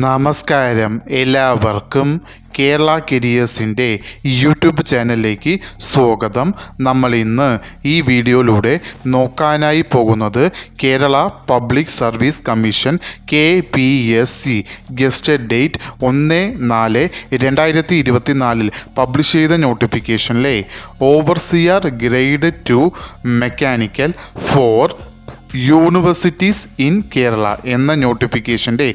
നമസ്കാരം, എല്ലാവർക്കും കേരള കരിയേഴ്സിൻ്റെ യൂട്യൂബ് ചാനലിലേക്ക് സ്വാഗതം. നമ്മൾ ഇന്ന് ഈ വീഡിയോയിലൂടെ നോക്കാനായി പോകുന്നത് Kerala public service commission KPSC gazetted date 1/4/2024 publish ചെയ്ത നോട്ടിഫിക്കേഷനിലെ overseer grade 2 mechanical for universities in Kerala എന്ന നോട്ടിഫിക്കേഷൻ്റെ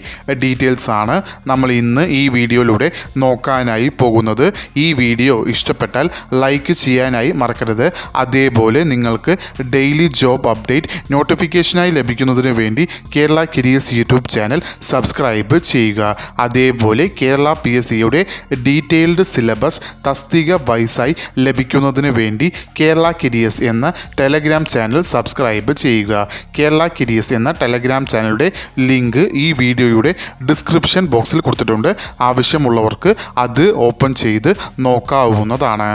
ഡീറ്റെയിൽസ് ആണ് നമ്മൾ ഇന്ന് ഈ വീഡിയോയിലൂടെ നോക്കാനായി പോകുന്നത്. ഈ വീഡിയോ ഇഷ്ടപ്പെട്ടാൽ ലൈക്ക് ചെയ്യാനായി മറക്കരുത്. അതേപോലെ നിങ്ങൾക്ക് ഡെയിലി ജോബ് അപ്ഡേറ്റ് നോട്ടിഫിക്കേഷനായി ലഭിക്കുന്നതിന് വേണ്ടി Kerala careers YouTube channel subscribe ചെയ്യുക. അതേപോലെ കേരള PSCയുടെ ഡീറ്റെയിൽഡ് സിലബസ് തസ്തിക വൈസായി ലഭിക്കുന്നതിന് വേണ്ടി കേരള കരിയേഴ്സ് എന്ന ടെലഗ്രാം ചാനൽ സബ്സ്ക്രൈബ് ചെയ്യുക. കേരള കരിയേഴ്സ് എന്ന ടെലഗ്രാം ചാനലിൻ്റെ ലിങ്ക് ഈ വീഡിയോയുടെ ഡിസ്ക്രിപ്ഷൻ ബോക്സിൽ കൊടുത്തിട്ടുണ്ട്. ആവശ്യമുള്ളവർക്ക് അത് ഓപ്പൺ ചെയ്ത് നോക്കാവുന്നതാണ്.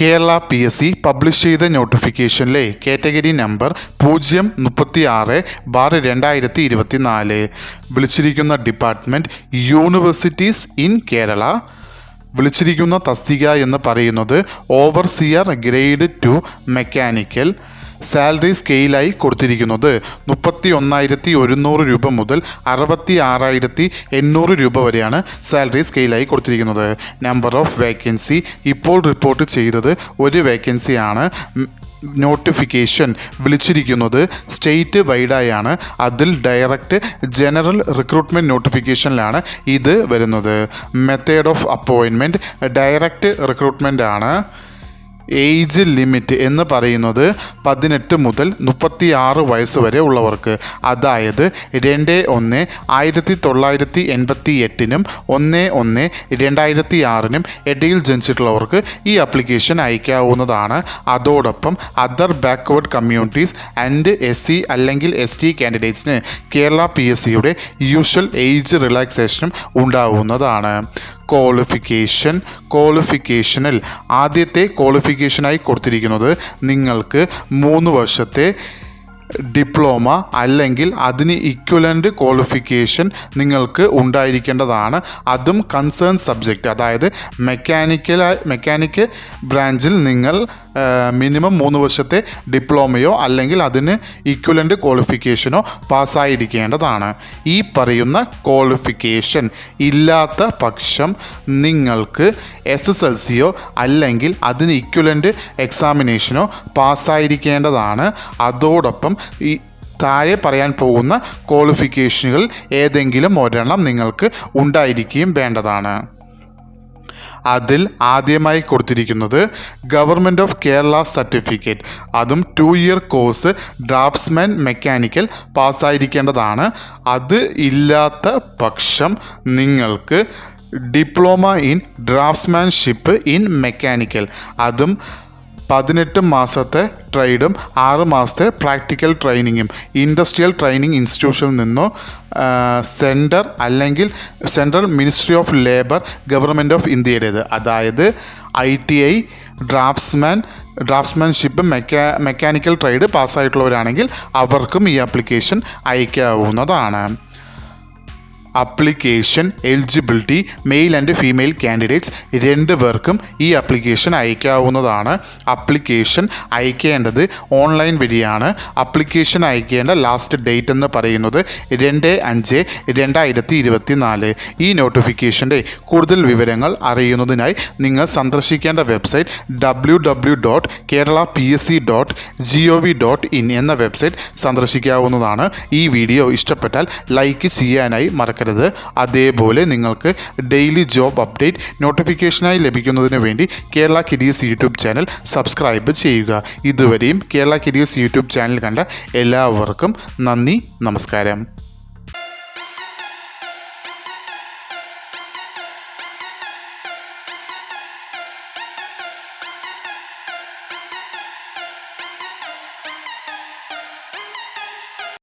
കേരള PSC പബ്ലിഷ് ചെയ്ത നോട്ടിഫിക്കേഷനിലെ കാറ്റഗറി നമ്പർ 036/2024 വിളിച്ചിരിക്കുന്ന ഡിപ്പാർട്ട്മെൻറ്റ് യൂണിവേഴ്സിറ്റീസ് ഇൻ കേരള. വിളിച്ചിരിക്കുന്ന തസ്തിക എന്ന് പറയുന്നത് ഓവർസിയർ ഗ്രേഡ് 2 മെക്കാനിക്കൽ. സാലറി സ്കെയിലായി കൊടുത്തിരിക്കുന്നത് 31,100 രൂപ മുതൽ 66,800 രൂപ വരെയാണ് സാലറി സ്കെയിലായി കൊടുത്തിരിക്കുന്നത്. നമ്പർ ഓഫ് വേക്കൻസി ഇപ്പോൾ റിപ്പോർട്ട് ചെയ്തത് ഒരു വേക്കൻസിയാണ്. നോട്ടിഫിക്കേഷൻ വിളിച്ചിരിക്കുന്നത് സ്റ്റേറ്റ് വൈഡായാണ്. അതിൽ ഡയറക്റ്റ് ജനറൽ റിക്രൂട്ട്മെൻറ്റ് നോട്ടിഫിക്കേഷനിലാണ് ഇത് വരുന്നത്. Method of appointment direct recruitment ആണ്. ഏജ് ലിമിറ്റ് എന്ന് പറയുന്നത് 18 മുതൽ 36 വയസ്സ് വരെ ഉള്ളവർക്ക്, അതായത് 2/1/1988 1/1/2006 ഇടയിൽ ജനിച്ചിട്ടുള്ളവർക്ക് ഈ ആപ്ലിക്കേഷൻ അയക്കാവുന്നതാണ്. അതോടൊപ്പം other backward communities and SC അല്ലെങ്കിൽ ST കാൻഡിഡേറ്റ്സിന് കേരള PSCയുടെ യൂഷ്വൽ ഏജ് റിലാക്സേഷനും ഉണ്ടാവുന്നതാണ്. ക്വാളിഫിക്കേഷനിൽ ആദ്യത്തെ ക്വാളിഫിക്കേഷനായി കൊടുത്തിരിക്കുന്നത് നിങ്ങൾക്ക് 3 വർഷത്തെ ഡിപ്ലോമ അല്ലെങ്കിൽ അതിന് ഇക്വലൻ്റ് ക്വാളിഫിക്കേഷൻ നിങ്ങൾക്ക് ഉണ്ടായിരിക്കേണ്ടതാണ്. അതും കൺസേൺ സബ്ജക്റ്റ്, അതായത് മെക്കാനിക്കൽ ബ്രാഞ്ചിൽ നിങ്ങൾ മിനിമം 3 വർഷത്തെ ഡിപ്ലോമയോ അല്ലെങ്കിൽ അതിന് ഇക്വലൻ്റ് ക്വാളിഫിക്കേഷനോ പാസ്സായിരിക്കേണ്ടതാണ്. ഈ പറയുന്ന ക്വാളിഫിക്കേഷൻ ഇല്ലാത്ത പക്ഷം നിങ്ങൾക്ക് SSLCയോ അല്ലെങ്കിൽ അതിന് ഇക്വലൻ്റ് എക്സാമിനേഷനോ പാസ്സായിരിക്കേണ്ടതാണ്. അതോടൊപ്പം ഈ താഴെ പറയാൻ പോകുന്ന ക്വാളിഫിക്കേഷനുകൾ ഏതെങ്കിലും ഒരെണ്ണം നിങ്ങൾക്ക് ഉണ്ടായിരിക്കുകയും വേണ്ടതാണ്. അതിൽ ആദ്യമായി കൊടുത്തിരിക്കുന്നത് ഗവൺമെൻറ് ഓഫ് കേരള സർട്ടിഫിക്കറ്റ്, അതും 2 ഇയർ കോഴ്സ് ഡ്രാഫ്റ്റ്സ്മാൻ മെക്കാനിക്കൽ പാസ്സായിരിക്കേണ്ടതാണ്. അത് ഇല്ലാത്ത പക്ഷം നിങ്ങൾക്ക് ഡിപ്ലോമ ഇൻ ഡ്രാഫ്റ്റ്സ്മാൻഷിപ്പ് ഇൻ മെക്കാനിക്കൽ, അതും 18 മാസത്തെ ട്രേഡും 6 മാസത്തെ പ്രാക്ടിക്കൽ ട്രെയിനിങ്ങും ഇൻഡസ്ട്രിയൽ ട്രെയിനിങ് ഇൻസ്റ്റിറ്റ്യൂഷനിൽ നിന്നോ സെൻറ്റർ അല്ലെങ്കിൽ central ministry of labour government of ഇന്ത്യയുടേത്, അതായത് ITI ഡ്രാഫ്റ്റ്സ്മാൻഷിപ്പ് മെക്കാനിക്കൽ ട്രേഡ് പാസ്സായിട്ടുള്ളവരാണെങ്കിൽ അവർക്കും ഈ ആപ്ലിക്കേഷൻ അയക്കാവുന്നതാണ്. Application eligibility male and female candidates 2 പേർക്കും ഈ ആപ്ലിക്കേഷൻ അയക്കാവുന്നതാണ്. അപ്ലിക്കേഷൻ അയക്കേണ്ടത് ഓൺലൈൻ വഴിയാണ്. അപ്ലിക്കേഷൻ അയക്കേണ്ട ലാസ്റ്റ് ഡേറ്റ് എന്ന് പറയുന്നത് 2/5/2024. ഈ നോട്ടിഫിക്കേഷൻ്റെ കൂടുതൽ വിവരങ്ങൾ അറിയുന്നതിനായി നിങ്ങൾ സന്ദർശിക്കേണ്ട വെബ്സൈറ്റ് www.keralapsc.gov.in എന്ന വെബ്സൈറ്റ് സന്ദർശിക്കാവുന്നതാണ്. ഈ വീഡിയോ ഇഷ്ടപ്പെട്ടാൽ ലൈക്ക് ചെയ്യാനായി മറക്കരുത്. അതേപോലെ നിങ്ങൾക്ക് ഡെയിലി ജോബ് അപ്ഡേറ്റ് നോട്ടിഫിക്കേഷനായി ലഭിക്കുന്നതിന് വേണ്ടി Kerala careers YouTube channel subscribe ചെയ്യുക. ഇതുവരെയും കേരള കരിയേഴ്സ് യൂട്യൂബ് ചാനൽ കണ്ട എല്ലാവർക്കും നന്ദി, നമസ്കാരം.